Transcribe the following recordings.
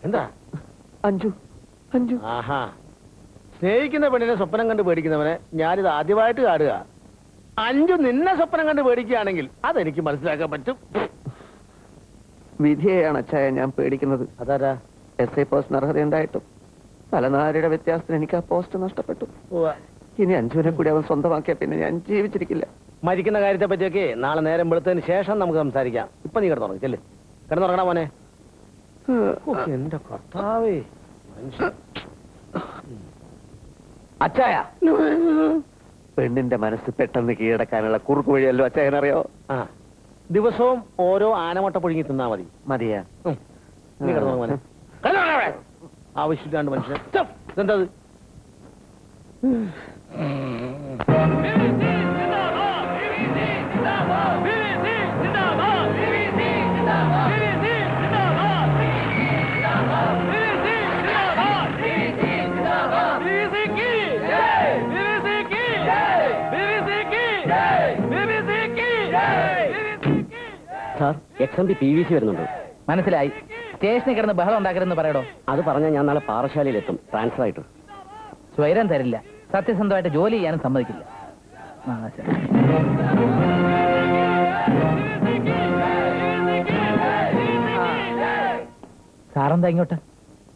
എന്താ അഞ്ജു അഞ്ജു ആഹാ സ്നേഹിക്കുന്ന പെണ്ണിനെ സ്വപ്നം കണ്ട് പേടിക്കുന്നവനെ ഞാനിത് ആദ്യമായിട്ട് കാണുക. അഞ്ജു നിന്നെ സ്വപ്നം കണ്ട് പേടിക്കുകയാണെങ്കിൽ അതെനിക്ക് മനസ്സിലാക്കാൻ പറ്റും. വിധിയെയാണ് അച്ചായ ഞാൻ പേടിക്കുന്നത്. അതാരാ? SI പോസ്റ്റിന് അർഹതയുണ്ടായിട്ടും തലനാരിയുടെ വ്യത്യാസത്തിന് എനിക്ക് ആ പോസ്റ്റ് നഷ്ടപ്പെട്ടു. ഇനി അഞ്ജുവിനെ കൂടി അവൻ സ്വന്തമാക്കിയ പിന്നെ ഞാൻ ജീവിച്ചിരിക്കില്ല. മരിക്കുന്ന കാര്യത്തെ പറ്റിയൊക്കെ നാളെ നേരം വെളുത്തതിന് ശേഷം നമുക്ക് സംസാരിക്കാം. ഇപ്പൊ നീ കിടന്നുറങ്ങി ചെല്ല്. കിടന്നുറങ്ങണ മോനെ. എന്റെ കർത്താവേ മനുഷ്യ. അച്ചായ പെണ്ണിന്റെ മനസ്സ് പെട്ടെന്ന് കീഴടക്കാനുള്ള കുറുക്കു വഴിയല്ലോ അച്ചായനറിയോ? ആ ദിവസവും ഓരോ ആനമുട്ട പുഴുങ്ങി തിന്നാ മതി. മതിയാ? നീ കിടന്നു മോനെ. ആവശ്യമില്ലാണ്ട് മനുഷ്യൻ ഇതെന്തത്? സാർ XMP PVC വരുന്നുണ്ട്. മനസ്സിലായി. സ്റ്റേഷനിൽ കിടന്ന് ബഹളം ഉണ്ടാക്കരുതെന്ന് പറയടോ. അത് പറഞ്ഞാൽ ഞാൻ നാളെ പാറശാലയിലെത്തും ട്രാൻസ്ഫർ ആയിട്ട്. സ്വൈരം തരില്ല. സത്യസന്ധമായിട്ട് ജോലി ചെയ്യാനും സമ്മതിക്കില്ല. സാറെന്താ ഇങ്ങോട്ട്?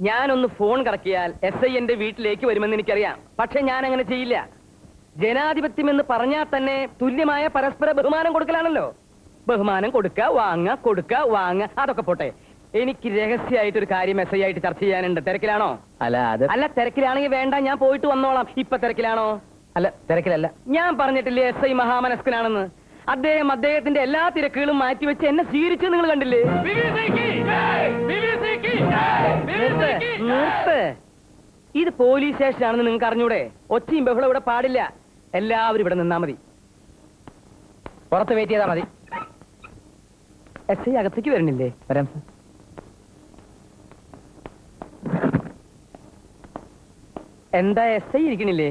ഞാനൊന്ന് ഫോൺ കറക്കിയാൽ SI എന്റെ വീട്ടിലേക്ക് വരുമെന്ന് എനിക്കറിയാം. പക്ഷെ ഞാൻ അങ്ങനെ ചെയ്യില്ല. ജനാധിപത്യം എന്ന് പറഞ്ഞാൽ തന്നെ തുല്യമായ പരസ്പര ബഹുമാനം കൊടുക്കലാണല്ലോ. ബഹുമാനം കൊടുക്ക വാങ്ങ കൊടുക്ക വാങ്ങ അതൊക്കെ പോട്ടെ. എനിക്ക് രഹസ്യമായിട്ട് ഒരു കാര്യം SI ആയിട്ട് ചർച്ച ചെയ്യാനുണ്ട്. തിരക്കിലാണോ? അല്ല തിരക്കിലാണെങ്കിൽ വേണ്ട, ഞാൻ പോയിട്ട് വന്നോളാം. ഇപ്പൊ തിരക്കിലാണോ? അല്ല തിരക്കിലല്ല. ഞാൻ പറഞ്ഞിട്ടില്ലേ SI മഹാമനസ്കനാണെന്ന്? അദ്ദേഹത്തിന്റെ എല്ലാ തിരക്കുകളും മാറ്റിവെച്ച് എന്നെ സ്വീകരിച്ച് നിങ്ങൾ കണ്ടില്ലേ? നിർത്ത്. ഇത് പോലീസ് സ്റ്റേഷനാണെന്ന് നിങ്ങൾക്ക് അറിഞ്ഞൂടെ? ഒച്ചയും ബഹളം ഇവിടെ പാടില്ല. എല്ലാവരും ഇവിടെ നിന്നാ മതി. പുറത്ത് വെയിറ്റ് ചെയ്താൽ മതി. SI അകത്തേക്ക് വരണില്ലേ? വരാം സർ. എന്താ SI ഇരിക്കണില്ലേ?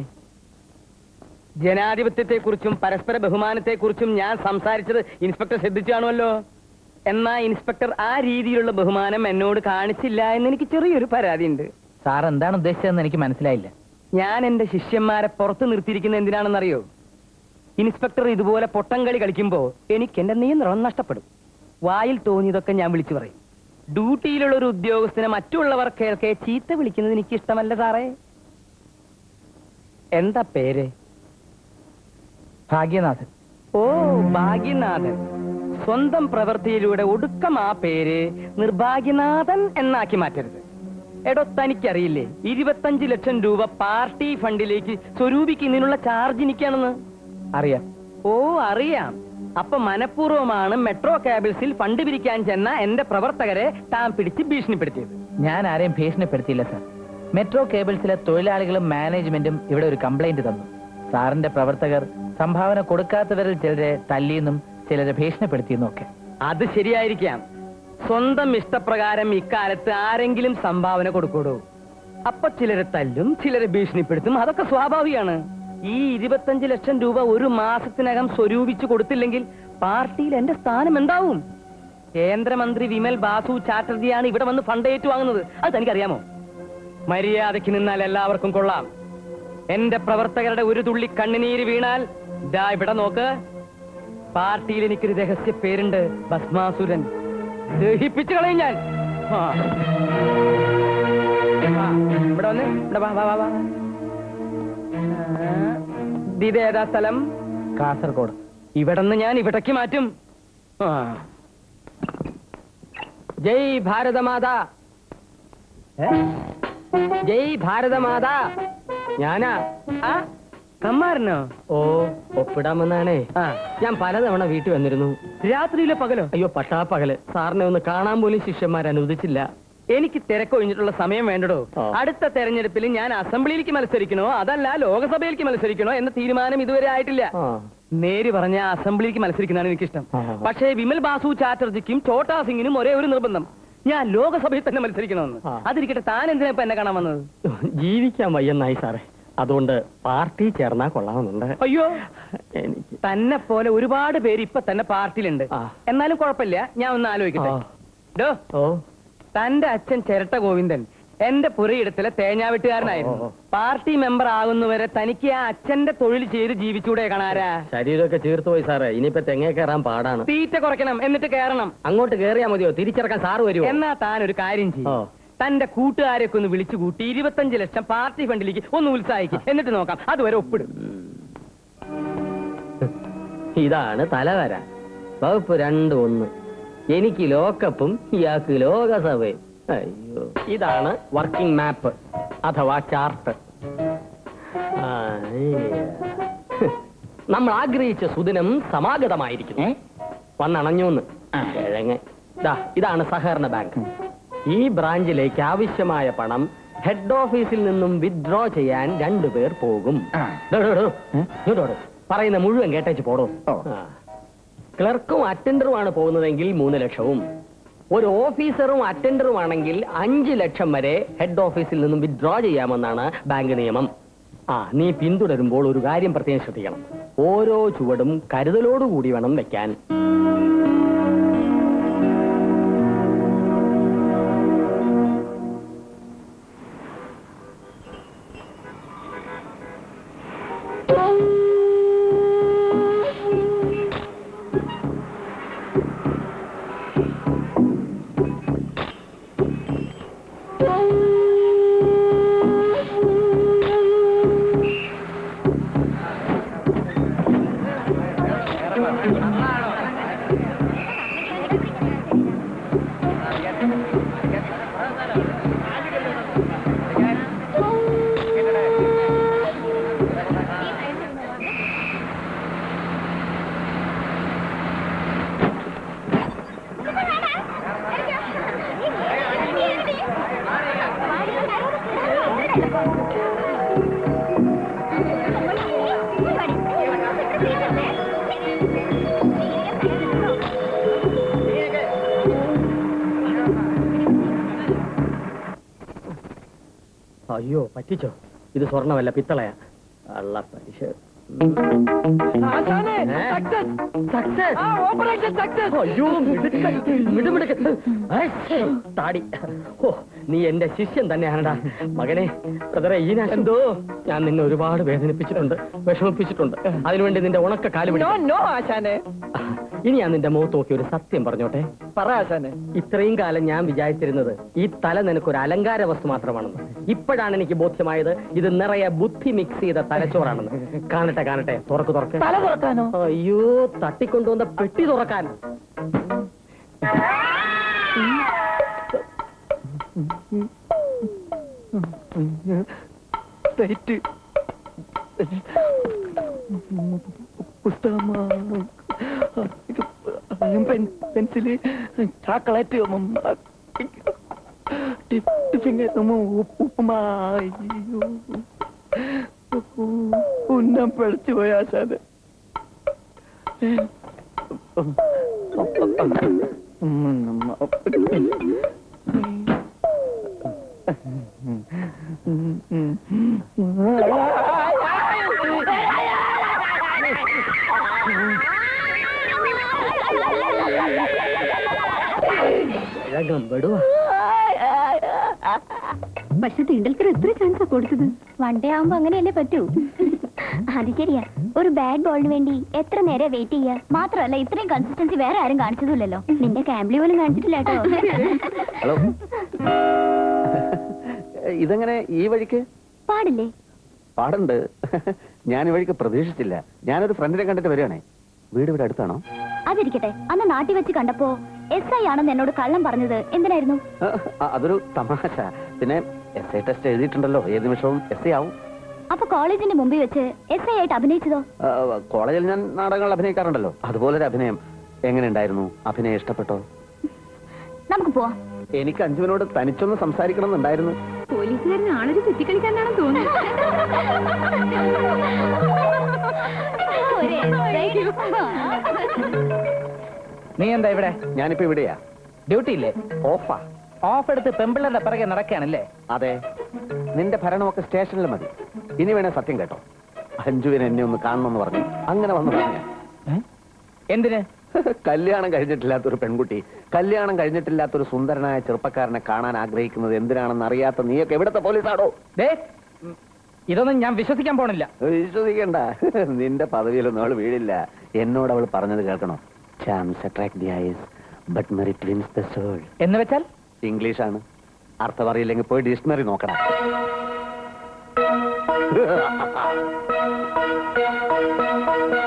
ജനാധിപത്യത്തെക്കുറിച്ചും പരസ്പര ബഹുമാനത്തെക്കുറിച്ചും ഞാൻ സംസാരിച്ചത് ഇൻസ്പെക്ടർ ശ്രദ്ധിച്ചു കാണുമല്ലോ. എന്നാ ഇൻസ്പെക്ടർ ആ രീതിയിലുള്ള ബഹുമാനം എന്നോട് കാണിച്ചില്ല എന്ന് എനിക്ക് ചെറിയൊരു പരാതിയുണ്ട്. സാർ എന്താണ് ഉദ്ദേശിച്ചതെന്ന് എനിക്ക് മനസ്സിലായില്ല. ഞാൻ എന്റെ ശിഷ്യന്മാരെ പുറത്ത് നിർത്തിയിരിക്കുന്നത് എന്തിനാണെന്നറിയോ? ഇൻസ്പെക്ടർ ഇതുപോലെ പൊട്ടംകളി കളിക്കുമ്പോ എനിക്ക് എന്റെ നിയന്ത്രണം നഷ്ടപ്പെടും. വായിൽ തോന്നിയതൊക്കെ ഞാൻ വിളിച്ചു പറയും. ഡ്യൂട്ടിയിലുള്ള ഒരു ഉദ്യോഗസ്ഥനെ മറ്റുള്ളവർ കേൾക്കെ ചീത്ത വിളിക്കുന്നത് എനിക്ക് ഇഷ്ടമല്ല സാറേ. എന്താ പേര്? ഭാഗ്യനാഥൻ. ഓ ഭാഗ്യനാഥൻ. സ്വന്തം പ്രവൃത്തിയിലൂടെ ഒടുക്കം ആ പേര് നിർഭാഗ്യനാഥൻ എന്നാക്കി മാറ്റരുത്. എടോ തനിക്കറിയില്ലേ 25 ലക്ഷം രൂപ പാർട്ടി ഫണ്ടിലേക്ക് സ്വരൂപിക്കുന്നതിനുള്ള ചാർജ് എനിക്കാണെന്ന്? അറിയാം. ഓ അറിയാം. അപ്പൊ മനഃപൂർവ്വമാണ് മെട്രോ കേബിൾസിൽ ഫണ്ട് പിരിക്കാൻ ചെന്ന എന്റെ പ്രവർത്തകരെ താൻ പിടിച്ച് ഭീഷണിപ്പെടുത്തിയത്. ഞാൻ ആരെയും ഭീഷണിപ്പെടുത്തിയില്ല സാർ. മെട്രോ കേബിൾസിലെ തൊഴിലാളികളും മാനേജ്മെന്റും ഇവിടെ ഒരു കംപ്ലൈന്റ് തന്നു. സാറിന്റെ പ്രവർത്തകർ സംഭാവന കൊടുക്കാത്തവരിൽ ചിലരെ തല്ലിയെന്നും ചിലരെ ഭീഷണിപ്പെടുത്തിയെന്നും ഒക്കെ. അത് ശരിയായിരിക്കാം. സ്വന്തം ഇഷ്ടപ്രകാരം ഇക്കാലത്ത് ആരെങ്കിലും സംഭാവന കൊടുക്കൂടൂ? അപ്പൊ ചിലരെ തല്ലും, ചിലരെ ഭീഷണിപ്പെടുത്തും. അതൊക്കെ സ്വാഭാവികമാണ്. ഈ 25 ലക്ഷം രൂപ ഒരു മാസത്തിനകം സ്വരൂപിച്ചു കൊടുത്തില്ലെങ്കിൽ പാർട്ടിയിൽ എന്റെ സ്ഥാനം എന്താവും? കേന്ദ്രമന്ത്രി വിമൽ ബാസു ചാറ്റർജിയാണ് ഇവിടെ വന്ന് ഫണ്ട് ഏറ്റുവാങ്ങുന്നത്. അത് തനിക്കറിയാമോ? മര്യാദയ്ക്ക് നിന്നാൽ എല്ലാവർക്കും കൊള്ളാം. എന്റെ പ്രവർത്തകരുടെ ഒരു തുള്ളി കണ്ണുനീര് വീണാൽ ദാ ഇവിടെ നോക്ക്. പാർട്ടിയിൽ എനിക്കൊരു രഹസ്യ പേരുണ്ട്, ഭസ്മാസുരൻ. ദഹിപ്പിച്ചു കളയും ഞാൻ. ഇവിടെ വന്ന് ഇവിടെ വാ വാ വാ. ഇതേതാ സ്ഥലം? കാസർഗോഡ്. ഇവിടെന്ന് ഞാൻ ഇവിടേക്ക് മാറ്റും. ജയ് ഭാരതമാതാ, ജയ് ഭാരതമാതാ. ഞാനാ കമ്മാരനോ? ഓ ഒപ്പിടാമെന്നാണേ. ഞാൻ പലതവണ വീട്ടിൽ വന്നിരുന്നു. രാത്രിയിലെ പകലോ? അയ്യോ പട്ടാപ്പകല്. സാറിനെ ഒന്ന് കാണാൻ പോലും ശിഷ്യന്മാർ അനുവദിച്ചില്ല. എനിക്ക് തിരക്കൊഴിഞ്ഞിട്ടുള്ള സമയം വേണ്ടടോ. അടുത്ത തെരഞ്ഞെടുപ്പിൽ ഞാൻ അസംബ്ലിയിലേക്ക് മത്സരിക്കണോ അതല്ല ലോകസഭയിലേക്ക് മത്സരിക്കണോ എന്ന തീരുമാനം ഇതുവരെ ആയിട്ടില്ല. നേര് പറഞ്ഞ അസംബ്ലിക്ക് മത്സരിക്കുന്നതാണ് എനിക്കിഷ്ടം. പക്ഷേ വിമൽ ബാസു ചാറ്റർജിക്കും ഛോട്ടാ സിംഗിനും ഒരേ ഒരു നിർബന്ധം, ഞാൻ ലോകസഭയിൽ തന്നെ മത്സരിക്കണമെന്ന്. അതിരിക്കട്ടെ, താൻ എന്തിനാ ഇപ്പൊ എന്നെ കാണാൻ വന്നത്? ജീവിക്കാൻ വയ്യെന്നായി സാറേ. അതുകൊണ്ട് പാർട്ടി ചേർന്നാ കൊള്ളാമെന്നുണ്ട്. അയ്യോ, എനിക്ക് തന്നെ പോലെ ഒരുപാട് പേര് ഇപ്പൊ തന്നെ പാർട്ടിയിലുണ്ട്. ആ. എന്നാലും കുഴപ്പമില്ല, ഞാൻ ഒന്ന് ആലോചിക്കട്ടെ. ആ. ഡോ, ഓ തന്റെ അച്ഛൻ ചിരട്ട ഗോവിന്ദൻ എന്റെ പുരയിടത്തിലെ തേങ്ങാവെട്ടുകാരനായിരുന്നു. പാർട്ടി മെമ്പർ ആകുന്നവരെ തനിക്ക് ആ അച്ഛന്റെ തൊഴിൽ ചെയ്ത് ജീവിച്ചൂടെ കാണാരാ? ശരീരമൊക്കെ ചീർത്തു പോയി സാറേ. ഇനിയിപ്പോ തെങ്ങേ കയറാൻ പാടാണ്. തീറ്റ കുറയ്ക്കണം, എന്നിട്ട് കയറണം. അങ്ങോട്ട് കേറിയാ മതിയോ? തിരിച്ചിറക്കാൻ സാറ് വരുമോ? എന്നാ താൻ ഒരു കാര്യം ഓ. ചെയ്യും, തന്റെ കൂട്ടുകാരെയൊക്കെ ഒന്ന് വിളിച്ചു കൂട്ടി 25 ലക്ഷം പാർട്ടി ഫണ്ടിലേക്ക് ഒന്ന് ഉത്സാഹിക്കും. എന്നിട്ട് നോക്കാം, അതുവരെ ഒപ്പിടും. ഇതാണ് തലവര. വകുപ്പ് 2-1. എനിക്ക് ലോക്കപ്പും ഇയാൾക്ക് ലോകസഭയും. അയ്യോ, ഇതാണ് വർക്കിംഗ് മാപ്പ് അഥവാ ചാർട്ട്. നമ്മൾ ആഗ്രഹിച്ച സുദിനം സമാഗതമായിരിക്കുന്നു. വന്നണഞ്ഞൂന്ന് കിഴങ്ങ്. ഇതാണ് സഹകരണ ബാങ്ക്. ഈ ബ്രാഞ്ചിലേക്ക് ആവശ്യമായ പണം ഹെഡ് ഓഫീസിൽ നിന്നും വിത്ഡ്രോ ചെയ്യാൻ 2 പേർ പോകും. പറയുന്ന മുഴുവൻ കേട്ടേച്ച് പോടോ. ക്ലർക്കും അറ്റൻഡറുമാണ് പോകുന്നതെങ്കിൽ 3 ലക്ഷവും, ഒരു ഓഫീസറും അറ്റൻഡറും ആണെങ്കിൽ 5 ലക്ഷം വരെ ഹെഡ് ഓഫീസിൽ നിന്നും വിത്ഡ്രോ ചെയ്യാമെന്നാണ് ബാങ്ക് നിയമം. നീ പിന്തുടരുമ്പോൾ ഒരു കാര്യം പ്രത്യേകം ശ്രദ്ധിക്കണം. ഓരോ ചുവടും കരുതലോടുകൂടി വേണം വെക്കാൻ. അയ്യോ, പറ്റിച്ചോ? ഇത് സ്വർണ്ണമല്ല, പിത്തളയാ. അള്ള പലിശ. അയ്യോ, താടി. ഓ, നീ എന്റെ ശിഷ്യൻ തന്നെയാണടാ മകനെ. ബ്രദറെ എന്തോ ഞാൻ നിന്നെ ഒരുപാട് വേദനിപ്പിച്ചിട്ടുണ്ട്, വിഷമിപ്പിച്ചിട്ടുണ്ട്. അതിനുവേണ്ടി നിന്റെ ഉണക്ക കാല് പിടിച്ചു. ഇനി ഞാൻ നിന്റെ മുഖത്ത് നോക്കി ഒരു സത്യം പറഞ്ഞോട്ടെ? ഇത്രയും കാലം ഞാൻ വിചാരിച്ചിരുന്നത് ഈ തല നിനക്കൊരു അലങ്കാര വസ്തു മാത്രമാണെന്ന്. ഇപ്പോഴാണ് എനിക്ക് ബോധ്യമായത് ഇത് നിറയെ ബുദ്ധി മിക്സ് ചെയ്ത തലച്ചോറാണെന്ന്. കാണട്ടെ കാണട്ടെ, തുറക്ക് തുറക്ക്. തല തുറക്കാനോ? അയ്യോ, തട്ടിക്കൊണ്ടുവന്ന പെട്ടി തുറക്കാൻ. പുസ്തകമാണ്, പെൻസില്, ചോക്ലേറ്റ്, ഉപ്പുമായി ഉന്നം പിഴച്ചു പോയാ സാറ്. പക്ഷെ തിണ്ടൽക്കർ എത്ര ചാൻസാ കൊടുത്തത്? വൺ ഡേ ആവുമ്പോ അങ്ങനെയല്ലേ പറ്റൂ. അത് ശരിയാ, ഒരു ബാഡ് ബോളിന് വേണ്ടി എത്ര നേരം വെയിറ്റ് ചെയ്യാ. മാത്രമല്ല ഇത്രയും കൺസിസ്റ്റൻസി വേറെ ആരും കാണിച്ചതില്ലല്ലോ. നിന്റെ ക്യാമ്പിളി പോലും കാണിച്ചിട്ടില്ല കേട്ടോ. ഹലോ, ഇതെങ്ങനെ ഈ വഴിക്ക്? പാടില്ലേ? പാടുണ്ട്. ഞാൻ ഈ വഴിക്ക് പ്രതീക്ഷിച്ചില്ല. ഞാനൊരു ഫ്രണ്ടിനെ കണ്ടിട്ട് വരികയാണേ. വീട് ഇവിടെ അടുത്താണോ? അതിരിക്കട്ടെ, അന്ന് നാട്ടിൽ വെച്ച് കണ്ടപ്പോ SI ആണെന്ന് എന്നോട് കള്ളം പറഞ്ഞത് എന്തിനായിരുന്നു? അതൊരു തമാശ. പിന്നെ SI ടെസ്റ്റ് എഴുതിയിട്ടുണ്ടല്ലോ, ഏത് നിമിഷവും SI ആവും. അപ്പൊ കോളേജിന്റെ മുമ്പിൽ വെച്ച് SI ആയിട്ട് അഭിനയിച്ചതോ? കോളേജിൽ ഞാൻ നാടകങ്ങൾ അഭിനയിക്കാറുണ്ടല്ലോ, അതുപോലൊരു അഭിനയം. എങ്ങനെ ഉണ്ടായിരുന്നു? അഭിനയം ഇഷ്ടപ്പെട്ടോ? നമുക്ക് പോവാം. എനിക്ക് അഞ്ജുവിനോട് തനിച്ചൊന്ന് സംസാരിക്കണം എന്നുണ്ടായിരുന്നു. പോലീസുകാരന് ആളൊരു തെറ്റിക്കളിക്കാനാണെന്ന് തോന്നുന്നു. നീ എന്താ ഇവിടെ? ഞാനിപ്പോ ഇവിടെയാ. ഡ്യൂട്ടി ഇല്ലേ? ഓഫാ. ഓഫ് എടുത്ത് പെമ്പിള്ളന്റെ പിറകെ നടക്കുകയാണല്ലേ? അതെ. നിന്റെ ഭരണമൊക്കെ സ്റ്റേഷനിൽ മതി. ഇനി വേണേ സത്യം കേട്ടോ, അഞ്ജുവിന് എന്നെ ഒന്ന് കാണണമെന്ന് പറഞ്ഞു. അങ്ങനെ വന്നു പറഞ്ഞ എന്തിന്? കല്യാണം കഴിഞ്ഞിട്ടില്ലാത്തൊരു പെൺകുട്ടി, കല്യാണം കഴിഞ്ഞിട്ടില്ലാത്തൊരു സുന്ദരനായ ചെറുപ്പക്കാരനെ കാണാൻ ആഗ്രഹിക്കുന്നത് എന്തിനാണെന്ന് അറിയാത്ത നീയൊക്കെ എവിടത്തെ പോലീസാണോ? ദേ, ഇതൊന്നും ഞാൻ വിശ്വസിക്കാൻ പോണില്ല. വിശ്വസിക്കണ്ട, നിന്റെ പദവിയിലൊന്നും അവൾ വീഴില്ല. എന്നോട് അവൾ പറഞ്ഞത് കേൾക്കണോ? Charms attract the eyes, but merit wins the soul. എന്ന് വെച്ചാൽ ഇംഗ്ലീഷാണ്. അർത്ഥം അറിയില്ലെങ്കിൽ പോയി ഡിക്ഷണറി നോക്കണം.